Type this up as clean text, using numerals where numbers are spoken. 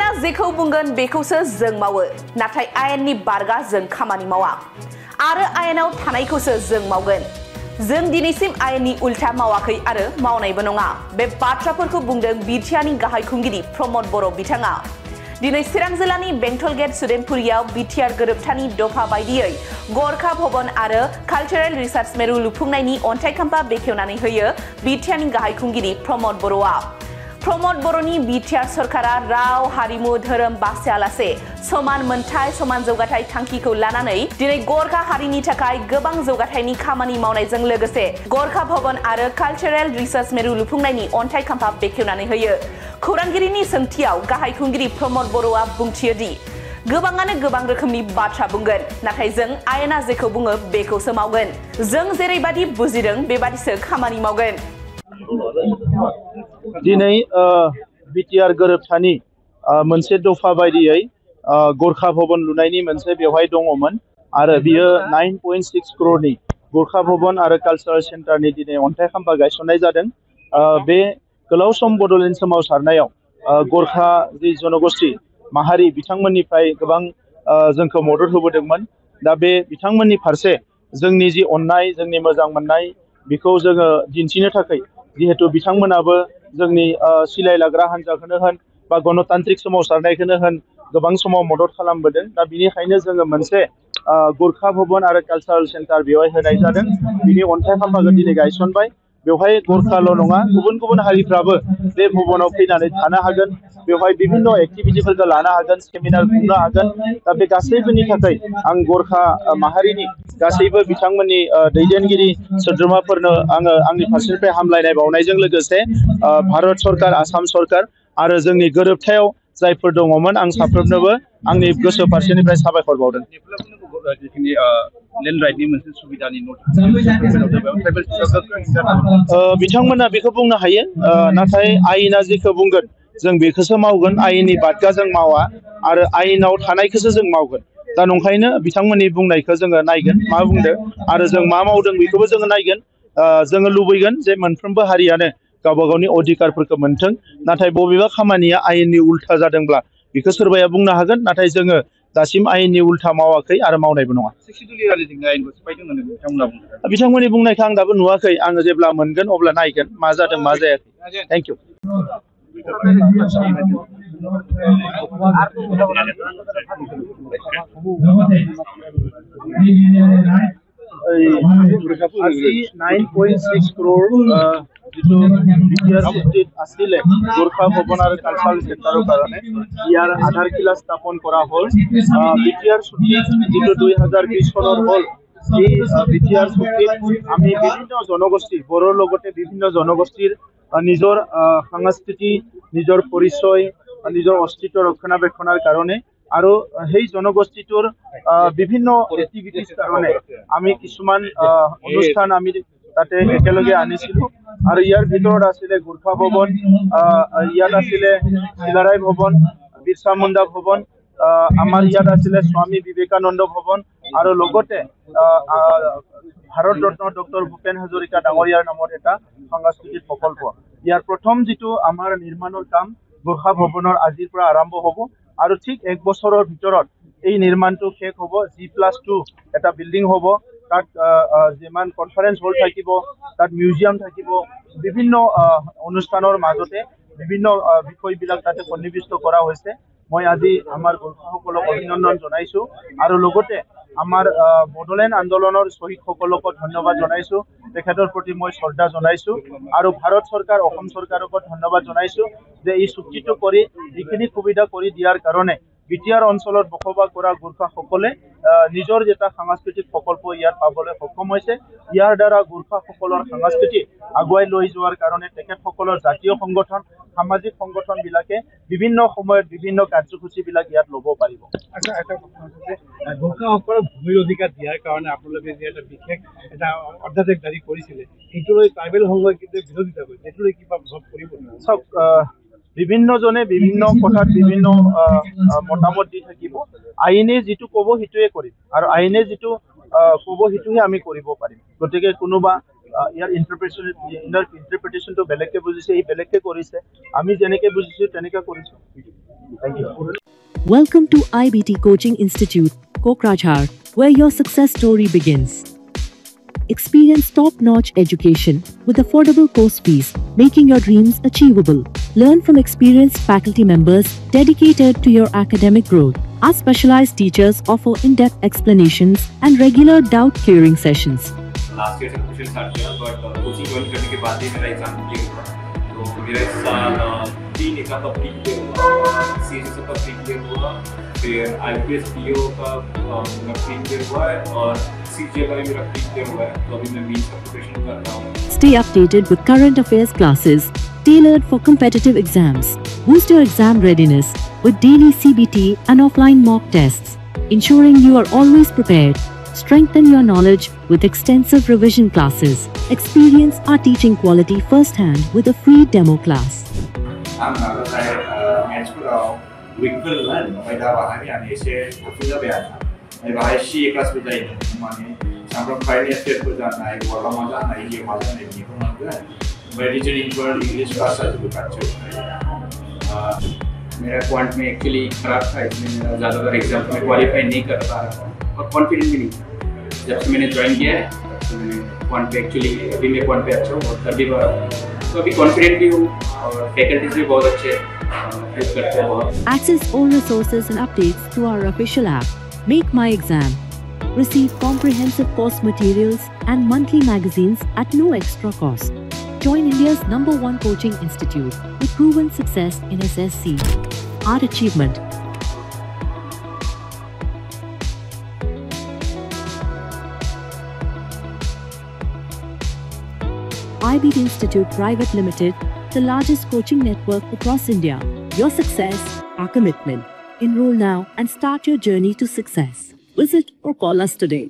आयेना जेखौ बुंगोन बेखौसो जों मावो नाथाय आयेननि बारगा जों खामानि मावा आरो आयेनाव थानायखौसो जों मावगोन जों दिनैसिम आयेननि उल्था मावाखै आरो मावनायबो नङा बे बाथ्राफोरखौ बुंदों बिटिआरनि गाहाय खुंगिरि प्रमद बर' बिथाङा दिनै चिरां जिल्लानि बेंटल गेट सुदेमपुरियाव बिटिआर गोरोबथानि दफा बायदियै गरखा भवन आरो कालचारेल रिसार्च मेरु लुफुंनायनि अन्थाइ खाम्फा बेखेवनानै होयो बिटिआरनि गाहाय खुंगिरि प्रमद बर'आ प्रमद बर'नि बिटिआर सरकारा राव हारिमु धोरोम बासियालासे समान मोनथाय समान जौगाथाय थांखिखौ लानानै दिनै गरखा हारिनि थाखाय गोबां जौगाथायनि खामानि मावनायजों लोगोसे गरखा भवन आरो कालचारेल रिसार्च मेरु लुफुंनायनि अन्थाइ खाम्फा बेखेवनानै होयो खौरांगिरिनि सोंथियाव गाहाय खुंगिरि प्रमद बर'आ बुंथियो दि गोबाङानो गोबां रोखोमनि बाथ्रा बुंगोन नाथाय जों आयेना जेखौ बुङो बेखौसो मावगोन जों जेरैबादि बुजिदों बेबादिसो खामानि मावगोन दिनै बिटिआर गोरोबथानि मोनसे दफा बायदियै गरखा भवन लुनायनि मोनसे बेवहाय दङमोन आरो बियो 9.6 करोड़नि गरखा भवन आरो कालचारेल सेन्टारनि दिनै अन्थाइ खाम्फा गायसननाय जादों बे गोलाव सम बड'लेण्ड सोमावसारनायाव गरखा जि जनगोष्ठी माहारि बिथांमोननिफ्राय गोबां जोंखौ मदद होबोदोंमोन दा बे बिथांमोननि फारसे जोंनि जि अननाय जोंनि मोजां मोननाय बेखौ जोङो दिन्थिनो थाखाय जिहेतु बिथांमोनाबो जोंनि सिलाय लाग्रा हान्जाखौनो होन बा गणतान्त्रिक सोमावसारनायखौनो होन गोबां समाव मदद खालामबोदों दा बिनिखायनो जोङो मोनसे गरखा भवन आरो कालचारेल सेन्टार बेवहाय होनाय जादों बिनि अन्थाइ खाम्फाखौ दिनै गायसनबाय बेवहाय गरखाल' नङा गुबुन गुबुन हारिफ्राबो बे भवनाव फैनानै थानो हागोन बेवहाय बिभिन्न एक्टिभिटिफोरखौ लानो हागोन सेमिनार खुंनो हागोन दा बे गासैबोनि थाखाय आं गरखा माहारिनि गासैबो बिथांमोननि दैदेनगिरि सोद्रोमाफोरनो आङो आंनि फारसेनिफ्राय हामलायनाय बावनायजों लोगोसे भारत सरकार आसाम सरकार आरो जोंनि गोरोबथायाव जायफोर दङमोन आं साफ्रोमनोबो आंनि गोसो फारसेनिफ्राय साबायखर बावदों बिथांमोना बेखौ बुंनो हायो नाथाय आयेना जेखौ बुंगोन जों बेखौसो मावगोन आयेननि बादगा जों मावा आरो आयेनाव थानायखौसो जों मावगोन दा नंखायनो बिथांमोननि बुंनायखौ जोङो नायगोन मा बुंदों आरो जों मा मावदों बेखौबो जोङो नायगोन जोङो लुबैगोन जे मोनफ्रोमबो हारियानो गावबा गावनि अधिकारफोरखौ मोनथों नाथाय बबेबा खामानिया आयेननि उल्था जादोंब्ला बेखौ सोरबाया बुंनो हागोन नाथाय जोङो दासिम आयेननि उल्था मावाखै आरो मावनायबो नङा बिथांमोननि बुंनायखौ आं दाबो नुवाखै आङो जेब्ला मोनगोन अब्ला नायगोन मा जादों मा जायाखै थेंक इउ আজি 9.6 करोड़ যিটো বিটিআর চুক্তিত আছিলে গোর্খা ভবন আৰু কালচাৰেল সেন্টাৰৰ কাৰণে ইয়াৰ আধাৰশিলা স্থাপন কৰা হ'ল বিটিআৰ চুক্তি যিটো 2020 চনৰ হ'ল এই বিটিআৰ চুক্তিত আমি বিভিন্ন জনগোষ্ঠী বড়োৰ লগতে বিভিন্ন জনগোষ্ঠীৰ নিজৰ সংস্কৃতি নিজৰ পৰিচয় নিজৰ অস্তিত্ব ৰক্ষণাবেক্ষণৰ কাৰণে আৰু সেই জনগোষ্ঠীটোৰ বিভিন্ন এক্টিভিটিৰ কাৰণে আমি কিছুমান অনুষ্ঠান আমি তাতে একেলগে আনিছিলো আৰু ইয়াৰ ভিতৰত আছিলে গোৰ্খা ভৱন ইয়াত আছিলে চিলাৰায় ভৱন বিৰছা মুণ্ডা ভৱন আমাৰ ইয়াত আছিলে স্বামী বিবেকানন্দ ভৱন আৰু লগতে ভাৰত ৰত্ন ডক্টৰ ভূপেন হাজৰিকা ডাঙৰীয়াৰ নামত এটা সাংস্কৃতিক প্ৰকল্প ইয়াৰ প্ৰথম যেটো আমাৰ নিৰ্মাণৰ কাম গোৰ্খা ভৱনৰ আজিৰ পৰা আৰম্ভ হ'ব আৰু ঠিক এক বছৰৰ ভিতৰত এই নিৰ্মাণটো শেষ হ'ব G+2 এটা বিল্ডিং হ'ব তাত যেমান কনফাৰেন্স হল থাকিব তাত মিউজিয়াম থাকিব বিভিন্ন অনুষ্ঠানৰ মাজতে বিভিন্ন বিষয়বিলাক তাতে সন্নিবিষ্ট কৰা হৈছে মই আজি আমাৰ গোৰ্খাসকলক অভিনন্দন জনাইছো আৰু লগতে আমাৰ বডলেণ্ড আন্দোলনৰ শহীদসকলক ধন্যবাদ জনাইছো তেখেতৰ প্ৰতি মই শ্ৰদ্ধা জনাইছো আৰু ভাৰত চৰকাৰ অসম চৰকাৰক ধন্যবাদ জনাইছো যে এই চুক্তিটো কৰি যিখিনি সুবিধা কৰি দিয়াৰ কাৰণে বিটিআৰ অঞ্চলত বসবাস কৰা গোৰ্খাসকলে নিজৰ যেটা সাংস্কৃতিক প্ৰকল্প ইয়াত পাবলৈ সক্ষম হৈছে ইয়াৰ দ্বাৰা গোৰ্খাসকলৰ সংস্কৃতি আগুৱাই লৈ যোৱাৰ কাৰণে তেখেতসকলৰ জাতীয় সংগঠন সামাজিক সংগঠন বিলাকে বিভিন্ন সময়ত বিভিন্ন কাৰ্যসূচী বিলাক ইয়াত ল'ব পাৰিব আচ্ছা এটা গোৰ্খাসকলৰ ভূমিৰ অধিকাৰ দিয়াৰ কাৰণে আপোনালোকে যে এটা বিশেষ এটা অধ্যাদেশ জাৰি কৰিছিলে এইটোলৈ ট্ৰাইবেল সংঘই কিন্তু বিৰোধিতা কৰিছে এইটোলৈ কিবা প্ৰভাৱ পৰিব চাওক বিভিন্ন জনে বিভিন্ন কথাত বিভিন্ন মতামত দি থাকিব আইনে যেটো ক'ব সেইটোৱে কৰিম আৰু আইনে যেটো ক'ব সেইটোহে আমি কৰিব পাৰিম গতিকে কোনোবা ইয়াৰ ইণ্টাৰপ্ৰিটেশ্যনটো বেলেগকে বুজিছে, ই বেলেগকে কৰিছে, আমি যেনেকে বুজিছো তেনেকে কৰিছো। Thank you. Welcome to IBT Coaching Institute, Kokrajhar, where your success story begins. Experience top-notch education with affordable course fees, making your dreams achievable. Learn from experienced faculty members dedicated to your academic growth. Our specialized teachers offer in-depth explanations and regular doubt-clearing sessions. Last year say question start किया, but coaching join करने के बाद ही मेरा exam clear हुआ। तो मेरा इस साल 3 exam का प्री क्लियर हुआ, CHSL का प्री क्लियर हुआ, फिर IPS PO का प्री क्लियर हुआ है, और CGL का भी मेरा प्री क्लियर हुआ है। तो अभी मैं मेंस का प्रिपरेशन कर रहा हूँ। Stay updated with current affairs classes tailored for competitive exams. Boost your exam readiness with daily CBT and offline mock tests, ensuring you are always prepared. Strengthen your knowledge with extensive revision classes. Experience our teaching quality firsthand with a free demo class. saya mensekolah weekend kan, pada bahan ni ada saya sudah biasa. Bahaya si kelas berjaya, mana sampai final year berjalan naik, walau macam naik, dia macam naik ni pun kan. Religion per English का सच बच्चे मेरा quant में actually खराब था, इसलिए मेरा ज़्यादातर exam में क्वालिफाई नहीं कर पा रहा था और कॉन्फिडेंट भी नहीं था। जब से मैंने ज्वाइन किया है तो मैंने क्वांट पे एक्चुअली अभी मैं क्वांट पे अच्छा हूँ और कर भी पा रहा हूँ, तो अभी कॉन्फिडेंट भी हूँ और फैकल्टीज भी बहुत अच्छे हेल्प करते हैं बहुत। Access all resources and updates through our official app, Make My Exam. Receive comprehensive course materials and monthly magazines at no extra cost. Join India's #1 coaching institute with proven success in SSC. Our achievement. IBT Institute Private Limited, the largest coaching network across India. Your success, our commitment. Enroll now and start your journey to success. Visit or call us today.